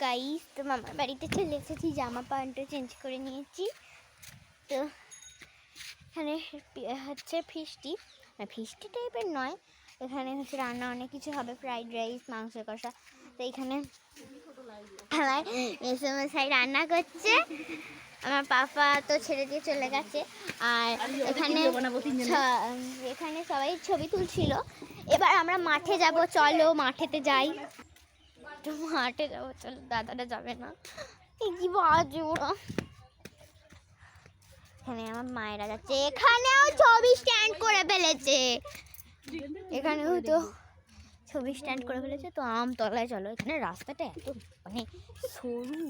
Guys, তো মামার বাড়িতে চলে এসেছি, জামা প্যান্টটা চেঞ্জ করে নিয়েছি। তো এখানে হচ্ছে ফিস্টি টাইপের নয়, এখানে হচ্ছে রান্না অনেক কিছু হবে, ফ্রাইড রাইস, মাংস কষা। তো এখানে আমার মেসোমশাই রান্না করছে, আমার পাপা তো ছেড়ে দিয়ে চলে গেছে। আর এখানে সবাই ছবি তুলছিল। এবার আমরা মাঠে যাব, চলো মাঠেতে যাই। তো মাঠে যাবো, চলো। দাদারা যাবে না, কি বাজে ওরা। এখানে আমার মায়েরা যাচ্ছে, এখানেও ছবি স্ট্যান্ড করে ফেলেছে, এখানেও তো ছবি স্ট্যান্ড করে ফেলেছে। তো আমতলায় চলো, এখানে রাস্তাটা এত মানে সরু,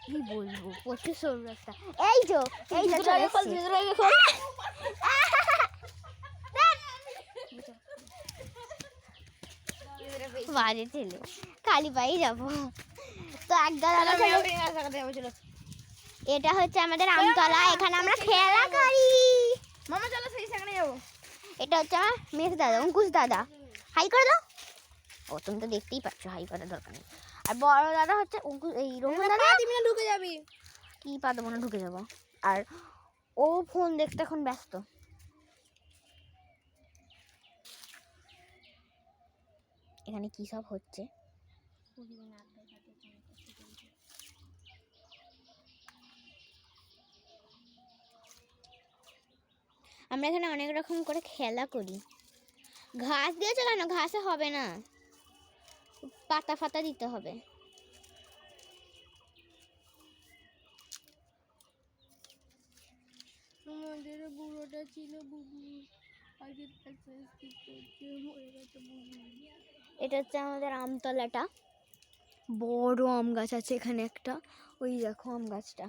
কি বলবো, প্রচুর সরু রাস্তা। এই যে বাজে ছেলে, খালি পাই যাবো। তো একদল এটা হচ্ছে আমাদের আমতলা, এখানে আমরা খেলা করি। মামা চলো সেখানে যাবো। এটা হচ্ছে আমার মেঘ দাদা, অঙ্কুশ দাদা, হাই করে দাও। ও তুমি তো দেখতেই পাচ্ছ, হাই করার দরকার নেই। আর বড় দাদা হচ্ছে অঙ্কুশ, এই রোহন দাদা। ঢুকে যাবি কি পাদব না, ঢুকে যাবো। আর ও ফোন দেখতে এখন ব্যস্ত। এখানে কি সব হচ্ছে, আমরা এখানে অনেক রকম করে খেলা করি। ঘাস দিয়েছে কেন? ঘাসে হবে না, পাতা ফাতা দিতে হবে। আমাদের বুড়োটা ছিল বুবু, এটা হচ্ছে আমাদের আমতলাটা, বড় আম গাছ আছে এখানে একটা, ওই দেখো আম গাছটা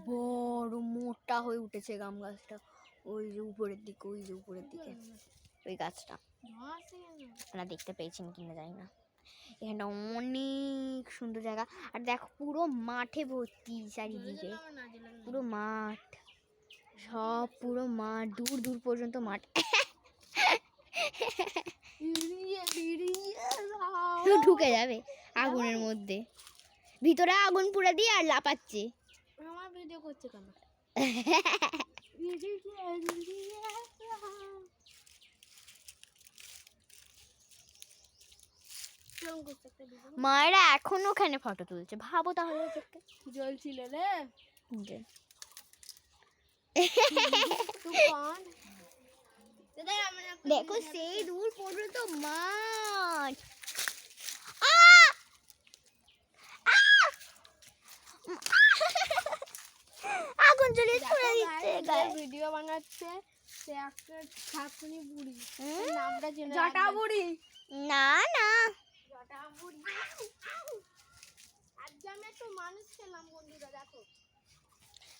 বড় মোটা হয়ে উঠেছে আম গাছটা, ওই যে উপরের দিকে, ওই যে উপরের দিকে ওই গাছটা। আপনারা দেখতে পেয়েছেন কিনা জানি না। এখানটা অনেক সুন্দর জায়গা, আর দেখো পুরো মাঠে ভর্তি, চারিদিকে পুরো মাঠ, সব পুরো মাঠ, দূর দূর পর্যন্ত মাঠ। ঢুকে যাবে আগুনের মধ্যে, ভিতরে আগুন পুড়ে দিয়ে আর লাপাচ্ছে। আমার ভিডিও করছে কেন? মায়েরা এখন ওখানে ফটো তুলছে, ভাবো তাহলে জল ছিল রে। দেখো সেই দূর পর্যন্ত মাঠ, আগুন জ্বলে ছুড়ে দিচ্ছে, ভিডিও বানাচ্ছে। সে একটা ঠাকুনি বুড়ি, নামটা জেনে, জটা বুড়ি না না, জটা বুড়ি। আজকে আমি একটা মানুষ খেলাম বন্ধুরা, দেখো।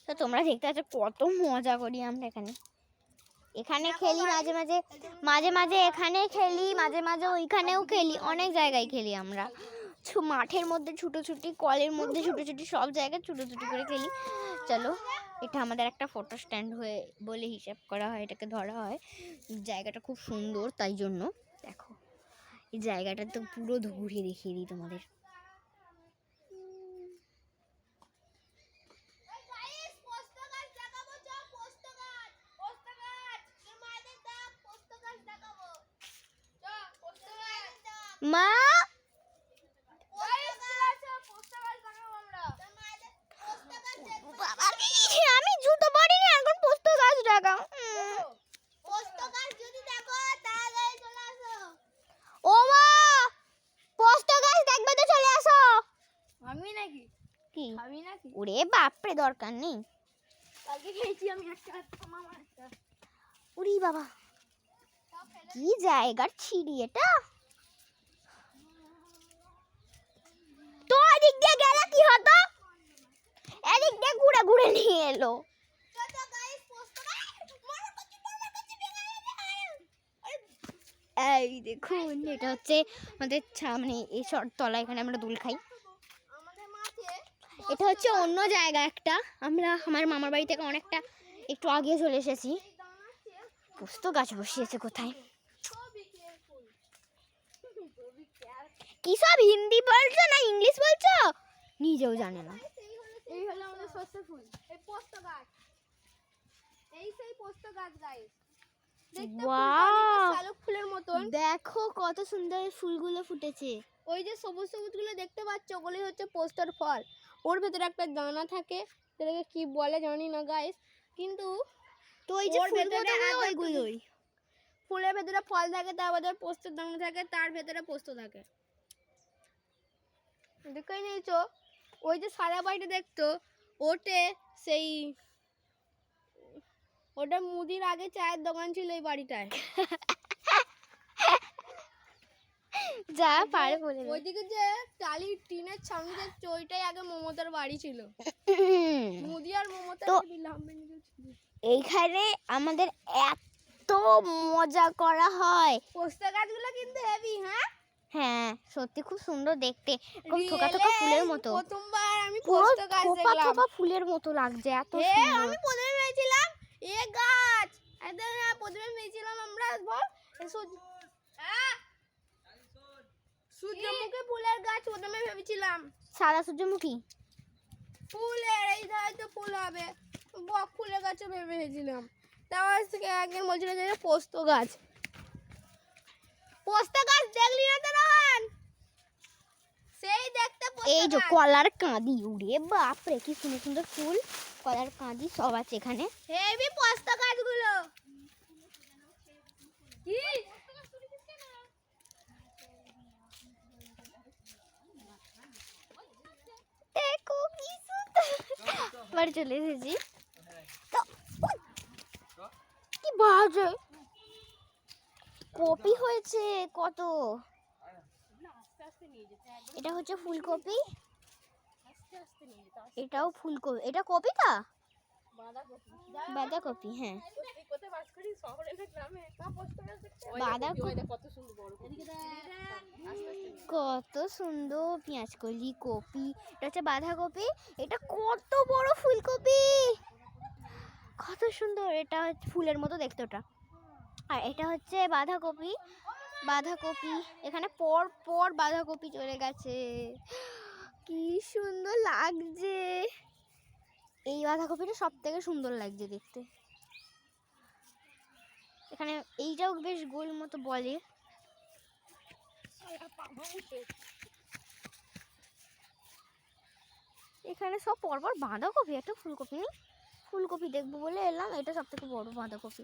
তো তোমরা দেখতে পাচ্ছ কত মজা করি আমরা এখানে। এখানে খেলি মাঝে মাঝে এখানে খেলি, মাঝে মাঝে ওইখানেও খেলি, অনেক জায়গায় খেলি আমরা। মাঠের মধ্যে ছুটোছুটি, কলের মধ্যে ছুটোছুটি, সব জায়গায় ছুটোছুটি করে খেলি। চলো, এটা আমাদের একটা ফটো স্ট্যান্ড হয়ে বলে হিসাব করা হয়, এটাকে ধরা হয়। জায়গাটা খুব সুন্দর, তাই জন্য দেখো এই জায়গাটা তো পুরো ঘুরে দেখিয়ে দিই তোমাদের। মা আমি জুতো পরিনি, এখন পোস্ত গাছ ডাকা। ও মা, পোস্ত গাছ দেখবে তো চলে আসো। আমি নাকি কি আমি নাকি? ওরে বাপরে, দরকার নেই, কালকে খেয়েছি আমি একটা, মামা একটা। ওরে বাবা, কি জায়গার ছিড়ি এটা। তো এদিক দিয়ে গেলে কি হতো, এদিক দিয়ে ঘুরে ঘুরে নিয়ে এলো। এই দেখুন, এটা হচ্ছে আমাদের মানে এই তলা, এখানে আমরা দোল খাই। এটা হচ্ছে অন্য জায়গা একটা, আমরা আমার মামার বাড়ি থেকে অনেকটা একটু আগে চলে এসেছি। পোস্ত গাছ বসিয়েছে কোথায়, কি সব হিন্দি বলছো না ইংলিশ বলছো? নিজেও জানে না। এই হলো আমাদের সর্ষে ফুল, এই পোস্ত গাছ, এই সেই পোস্ত গাছ গাইস। দেখতে শালুক ফুলের মতন। দেখো কত সুন্দর ফুলগুলো ফুটেছে। ওই যে সবুজ সবুজ গুলো দেখতে পাচ্ছ, ওগুলোই হচ্ছে পোস্তর ফল। ওর ভেতরে একটা দানা থাকে, সেটাকে কি বলে জানি না গাইস, কিন্তু তো এই যে ওইগুলোই ফুলের ভেতরে ফল থাকে, তার ভেতরে পোস্তের দানা থাকে, তার ভেতরে পোস্ত থাকে। দেখেই নিয়েছো, ওই যে সাদা বাড়িটা দেখতো, ওটা মুদির আগে চায়ের দোকান ছিল এই বাড়িটায়। যা পারে বলে। ওইদিকে যে টালির টিনের ছাউনি দেখছো, ওইটাই আগে মমতার বাড়ি ছিল। মুদি আর মমতা এইখানে আমাদের এত মজা করা হয়। পোস্ত গাছগুলো কিন্তু হেভি। হ্যাঁ সত্যি খুব সুন্দর দেখতে, এরকম থোকা থোকা ফুলের মতো। প্রথমবার আমি পোস্ত গাছ দেখলাম, থোকা থোকা ফুলের মতো লাগছে, এত সুন্দর। আমি প্রথমে ভেবেছিলাম এ গাছ, একদম প্রথমে ভেবেছিলাম আমরা সূর্যমুখী ফুলের গাছ প্রথমে ভেবেছিলাম। সাদা সূর্যমুখী ফুলের এই ধারে তো ফুল হবে, বক ফুলের গাছও ভেবেছিলাম। তারপর থেকে একদিন বলছিল যে পোস্ত গাছ। পোস্ত গাছ দেখলি না তো রহন? সেই দেখতে এই যে কলার কাঁদি, উড়ে বাপরে কি সুন্দর সুন্দর ফুল, কলার কাঁদি সব আছে এখানে। হেভি পোস্ত গাছগুলো। কি দেখো কি সুন্দর, বাড়ি চলে এসেছি তো কি বাজে কপি হয়েছে কত। এটা হচ্ছে ফুলকপি, এটাও ফুলকপি, এটা কপিটা বাঁধাকপি। হ্যাঁ কত সুন্দর পেঁয়াজকলি, কপি, এটা হচ্ছে বাঁধাকপি, এটা কত বড় ফুলকপি, কত সুন্দর। এটা হচ্ছে ফুলের মতো দেখতে ওটা। আর এটা হচ্ছে বাঁধাকপি, বাঁধাকপি এখানে পর পর বাঁধাকপি চলে গেছে, কি সুন্দর লাগছে। এই বাঁধাকপিটা সব থেকে সুন্দর লাগছে দেখতে। এখানে এইটাও বেশ গোল মতো বলে। এখানে সব পরপর বাঁধাকপি, একটা ফুলকপি নেই। ফুলকপি দেখবো বলে এলাম, এটা সব থেকে বড় বাঁধাকপি।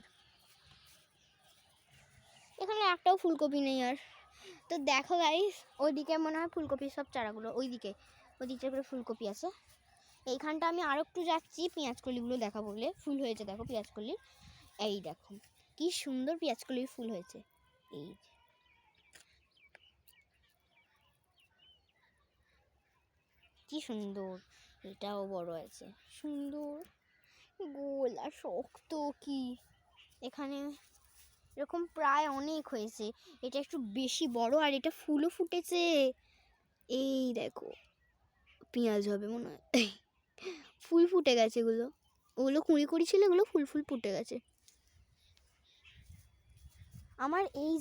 এখানে একটাও ফুলকপি নেই আর। তো দেখো গাইস, ওইদিকে মনে হয় ফুলকপির সব চারাগুলো, ওইদিকে করে ফুলকপি আছে। এইখানটা আমি আর একটু যাচ্ছি পেঁয়াজকলিগুলো দেখাবো বলে। ফুল হয়েছে দেখো পেঁয়াজকলি, এই দেখো কি সুন্দর পেঁয়াজকলির ফুল হয়েছে। এই কি সুন্দর, এটাও বড় আছে, সুন্দর গোল আর শক্ত। কি এখানে এরকম প্রায় অনেক হয়েছে, এটা একটু বেশি বড় আর এটা ফুলও ফুটেছে। এই দেখো পেঁয়াজ হবে মনে হয়, ফুল ফুটে গেছে এগুলো, ওগুলো কুঁড়ি কুঁড়ি ছিল, এগুলো ফুল ফুল ফুটে গেছে। আমার এই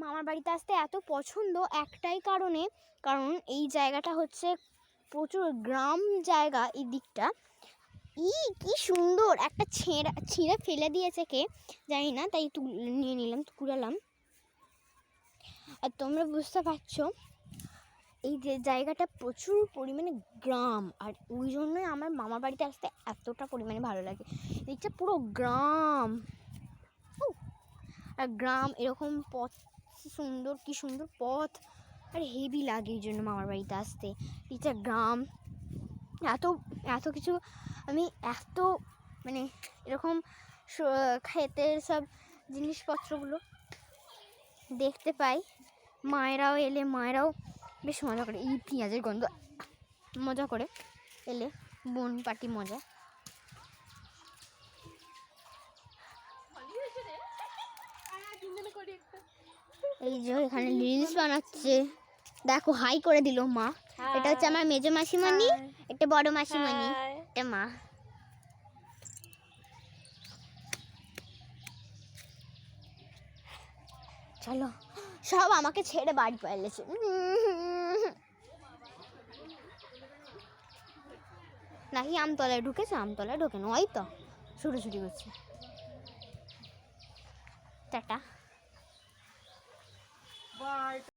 মামার বাড়িতে আসতে এত পছন্দ একটাই কারণে, কারণ এই জায়গাটা হচ্ছে প্রচুর গ্রাম জায়গা। এই দিকটা কি সুন্দর, একটা ছিঁড়ে ফেলে দিয়েছে কে জানি না, তাই একটু নিয়ে নিলাম, কুড়ালাম। আর তোমরা বুঝতে পারছো এই যে জায়গাটা প্রচুর পরিমাণে গ্রাম, আর ওই জন্যই আমার মামার বাড়িতে আসতে এতটা পরিমাণে ভালো লাগে। দিকটা পুরো গ্রাম, আর গ্রাম এরকম পথ সুন্দর, কি সুন্দর পথ, আর হেভি লাগে এই জন্য মামার বাড়িতে আসতে। এটা গ্রাম, এত কিছু আমি এত মানে এরকম ক্ষেতের সব জিনিসপত্রগুলো দেখতে পাই। মায়েরাও এলে, মায়েরাও বেশ মজা করে, এই পেঁয়াজের গন্ধ মজা করে এলে, বোন পার্টি মজা। এই যে এখানে রিলস বানাচ্ছে, দেখো হাই করে দিল মা। এটা হচ্ছে আমার মেজো মাসিমণি, এটা বড় মাসিমণি, এটা মা। চলো, সব আমাকে ছেড়ে বাড়ি পাইলেছে। নাকি আমতলায় ঢুকেছে? আমতলায় ঢোকে না, ওই তো ছুটোছুটি করছে। টাটা।